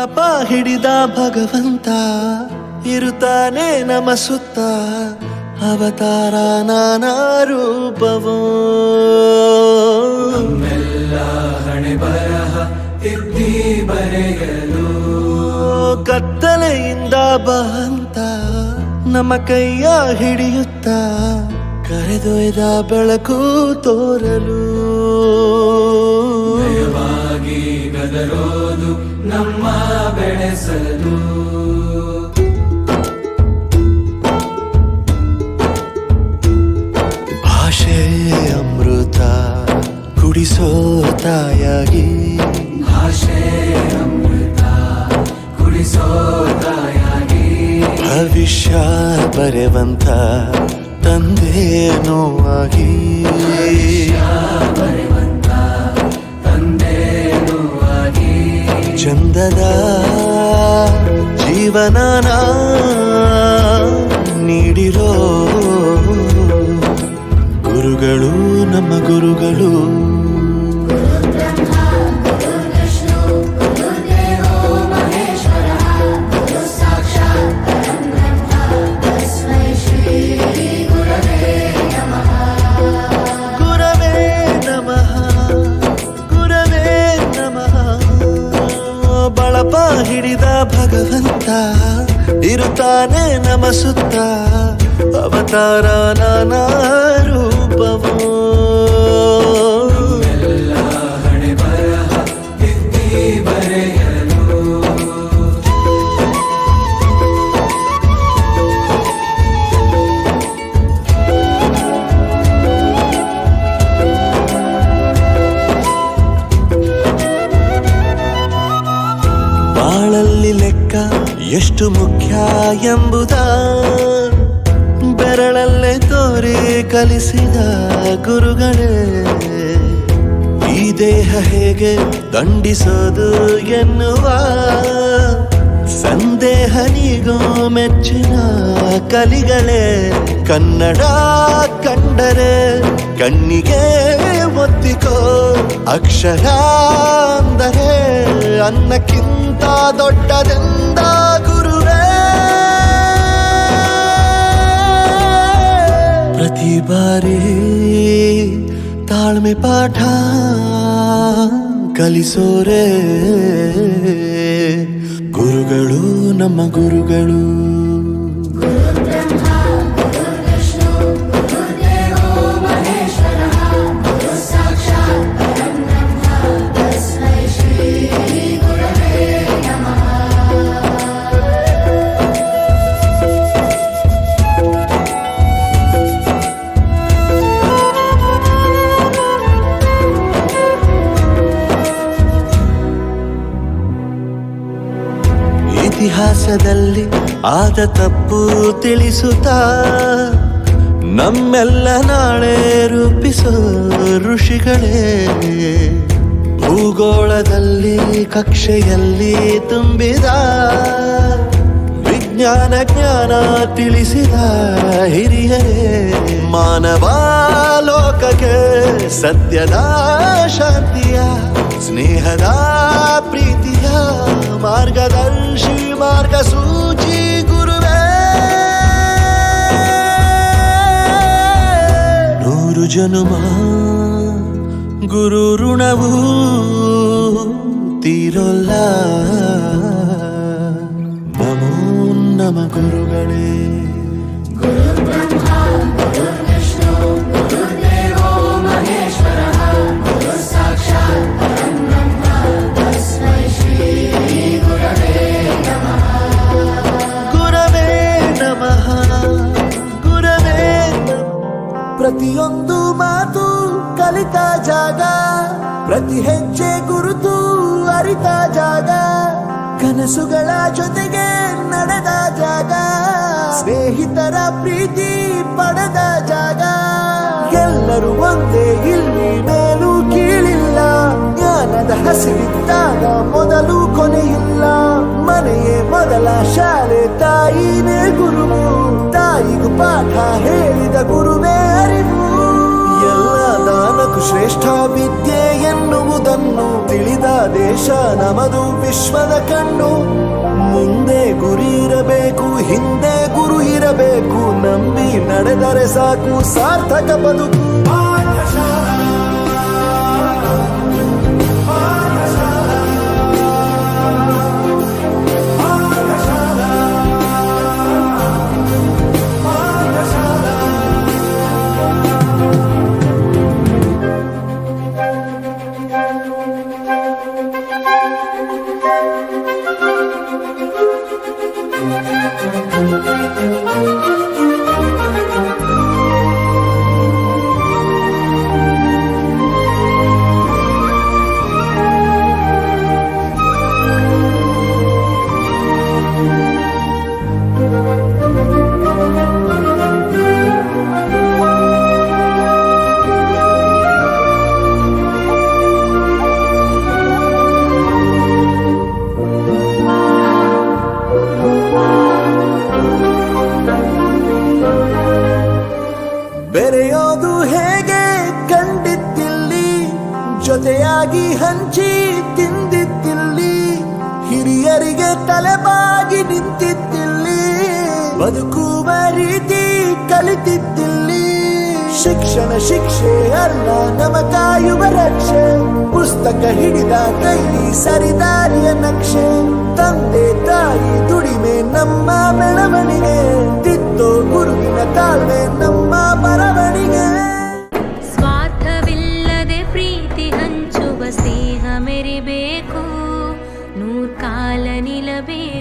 ಬಳಪ ಹಿಡಿದ ಭಗವಂತ ಇರುತ್ತಾನೆ ನಮ ಸುತ್ತ ಅವತಾರ ನಾನಾ ರೂಪವೋ ನಮ್ಮೆಲ್ಲ ಹಣೆ ಬರಹ ತಿದ್ದಿ ಬರೆಯಲು ಕತ್ತಲೆಯಿಂದ ಬಂತ ನಮ್ಮ ಕೈಯ ಹಿಡಿಯುತ್ತ ಕರೆದೊಯ್ದ ಬೆಳಕು ತೋರಲು ನಯವಾಗಿ ಗದರೋದು ನಮ್ಮ ಬೆಳೆಸಲು ಭಾಷೆ ಅಮೃತ ಕುಡಿಸೋ ತಾಯಾಗಿ ಭಾಷೆ ಅಮೃತ ಕುಡಿಸೋ ತಾಯಾಗಿ ಭವಿಷ್ಯ ಬರೆವಂತ ತಂದೇನೋ ಆಗಿ ಬರೆವಂತ ತಂದೇನೂ ಆಗಿ ಚಂದದ ಜೀವನನ ನೀಡಿರೋ ಗುರುಗಳು ನಮ್ಮ ಗುರುಗಳು ಬಳಪ ಹಿಡಿದ ಭಗವಂತ ಇರುತ್ತಾನೆ ನಮ ಸುತ್ತ ಅವತಾರ ನಾನಾ ರೂಪವೋ ಎಲ್ಲ ಹಣೆ ಬರಹ ತಿದ್ದಿ ಬರೆಯಲು ಬಾಳಲ್ಲಿ ಲೆಕ್ಕ ಎಷ್ಟು ಮುಖ್ಯ ಎಂಬುದ ಬೆರಳಲ್ಲೇ ತೋರಿ ಕಲಿಸಿದ ಗುರುಗಳೇ ಈ ದೇಹ ಹೇಗೆ ದಂಡಿಸೋದು ಎನ್ನುವ ಸಂದೇಹ ನೀಗೋ ಮೆಚ್ಚಿನ ಕಲಿಗಳೇ ಕನ್ನಡ ಕಂಡರೆ ಕಣ್ಣಿಗೆ ಒತ್ತಿಕೋ ಅಕ್ಷರ ಅಂದರೆ ಅನ್ನಕ್ಕಿಂತ ದೊಡ್ಡದೆಂದ ಗುರುವೇ ಪ್ರತಿ ಬಾರಿ ತಾಳ್ಮೆ ಪಾಠ ಕಲಿಸೋರೆ ಗುರುಗಳು ನಮ್ಮ ಗುರುಗಳು ಇತಿಹಾಸದಲ್ಲಿ ಆದ ತಪ್ಪು ತಿಳಿಸುತ್ತಾ ನಮ್ಮೆಲ್ಲ ನಾಳೆ ರೂಪಿಸೋ ಋಷಿಗಳೇ ಭೂಗೋಳದಲ್ಲಿ ಕಕ್ಷೆಯಲ್ಲಿ ತುಂಬಿದ ವಿಜ್ಞಾನ ಜ್ಞಾನ ತಿಳಿಸಿದ ಹಿರಿಯರೇ ಮಾನವ ಲೋಕಕ್ಕೆ ಸತ್ಯದ ಶಾಂತಿಯ ಸ್ನೇಹದ ಪ್ರೀತಿಯ ಮಾರ್ಗದರ್ಶಿ ಮಾರ್ಗಸೂಚಿ ಗುರುವೇ ನೂರು ಜನುಮ ಗುರು ಋಣವು ತೀರೋಲ್ಲ ನಮೋ ನಮ ಗುರುಗಳೇ ಪ್ರತಿಯೊಂದು ಮಾತು ಕಲಿತ ಜಾಗ ಪ್ರತಿ ಹೆಜ್ಜೆ ಗುರುತು ಅರಿತ ಜಾಗ ಕನಸುಗಳ ಜೊತೆಗೆ ನಡೆದ ಜಾಗ ಸ್ನೇಹಿತರ ಪ್ರೀತಿ ಪಡೆದ ಜಾಗ ಎಲ್ಲರೂ ಒಂದೇ ಇಲ್ಲಿ ಮೇಲೂ ಕೀಳಿಲ್ಲ ಜ್ಞಾನದ ಹಸಿವಿದ್ದಾಗ ಮೊದಲು ಕೊನೆಯಿಲ್ಲ ಮನೆಯೇ ಮೊದಲ ಶಾಲೆ ತಾಯಿನೇ ಗುರುವು ತಾಯಿಗೂ ಪಾಠ ಹೇಳಿದ ಗುರುವೇ ಅರಿವು ಎಲ್ಲ ದಾನಕ್ಕೂ ಶ್ರೇಷ್ಠ ವಿದ್ಯೆ ಎನ್ನುವುದನ್ನು ತಿಳಿದ ದೇಶ ನಮದು ವಿಶ್ವದ ಕಣ್ಣು. ಮುಂದೆ ಗುರಿ ಇರಬೇಕು, ಹಿಂದೆ ಗುರು ಇರಬೇಕು, ನಂಬಿ ನಡೆದರೆ ಸಾಕು ಸಾರ್ಥಕ ಬದುಕು. ಬೆರೆಯೋದು ಹೇಗೆ ಕಂಡಿದ್ದಿಲ್ಲಿ, ಜೊತೆಯಾಗಿ ಹಂಚಿ ತಿಂದಿದ್ದಿಲ್ಲಿ, ಹಿರಿಯರಿಗೆ ತಲೆಬಾಗಿ ನಿಂತಿದ್ದಿಲ್ಲಿ, ಬದುಕುವ ರೀತಿ ಕಲಿತಿದ್ದಿಲ್ಲಿ. ಶಿಕ್ಷಣ ಶಿಕ್ಷೆ ಅಲ್ಲ ನಮ ಕಾಯುವ ರಕ್ಷೆ, ಪುಸ್ತಕ ಹಿಡಿದ ಕೈ ಸರಿದಾರಿಯ ನಕ್ಷೆ. ತಂದೆ ತಾಯಿ ದುಡಿಮೆ ನಮ್ಮ ಬೆಳವಣಿಗೆ, ತಿದ್ದೋ ಗುರುವಿನ ತಾಳ್ಮೆ ನಮ್ಮ ಬರವಣಿಗೆ. ಸ್ವಾರ್ಥವಿಲ್ಲದೆ ಪ್ರೀತಿ ಹಂಚುವ ಸ್ನೇಹ ಮೆರಿಬೇಕು, ನೂರ್ಕಾಲ ನಿಲ್ಲಬೇಕು.